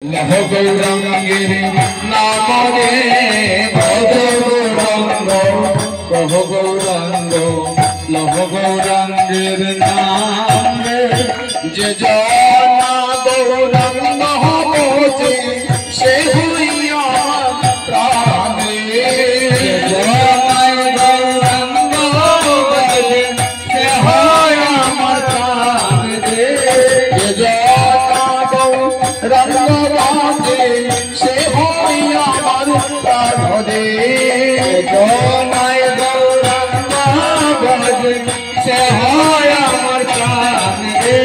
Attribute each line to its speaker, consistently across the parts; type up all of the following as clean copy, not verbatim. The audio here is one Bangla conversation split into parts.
Speaker 1: লহ গৌরাঙ্গের নাম রে ভজ গৌরাঙ্গ কহ গৌরাঙ্গ লহ গৌরাঙ্গের নাম রে যে জনা গৌরাঙ্গ বোঝে সে হইয়া প্রাণে যে জনায় গৌরাঙ্গ বোঝে সে হয় আমার প্রাণ রে যে জনা গৌরাঙ্গ সে হইয়া আমার প্রাণ রে জনায় গৌরাঙ্গ বোঝে সে হয় আমার প্রাণ রে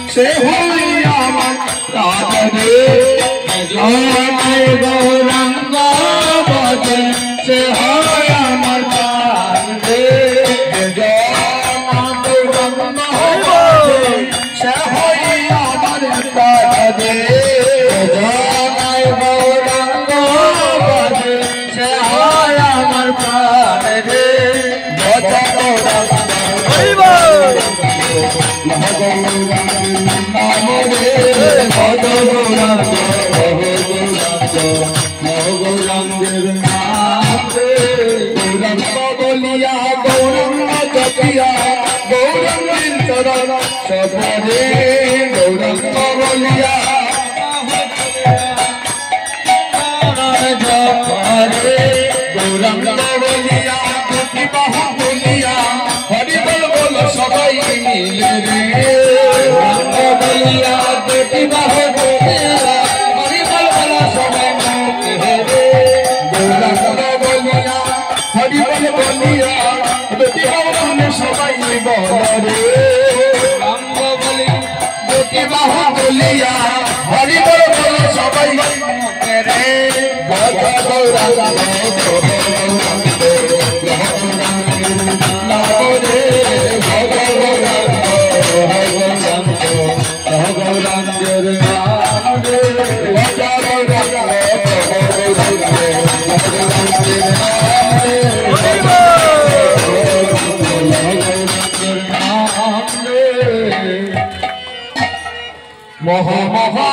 Speaker 1: से हइया আমার প্রাণে জয় গৌরাঙ্গ বদন সে হয় আমার প্রাণে জয় গৌরাঙ্গ বদন সে হইয়া আমার প্রাণে জয় গৌরাঙ্গ বদন সে হয় আমার প্রাণে জয় গৌরাঙ্গ গৌরাঙ্গের বলিয়া গৌরাঙ্গ জপিয়া গৌরাঙ্গের চরণ সপরে গৌরাঙ্গ বলিয়া জপরে গৌরাঙ্গ বলিয়া দুটি বাহু বলিয়া হরি বল বল সবাই মিলে রে গৌরাঙ্গ বলিয়া দুটি বাহু বলিয়া হরি বল বল সবাই মিলে রে গৌরাঙ্গ বলিয়া হরি বল বলিয়া দুটি বাহু সবাই বল রে গৌরাঙ্গ বলিয়া দুটি বাহু বলিয়া হরি বল বল সবাই মিলে রে গৌরাঙ্গ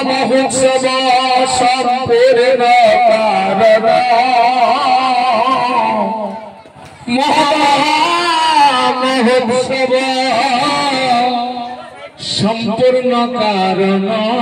Speaker 1: মহোৎসব সম্পূর্ণ কারণ মহোৎসব সম্পূর্ণ কারণ।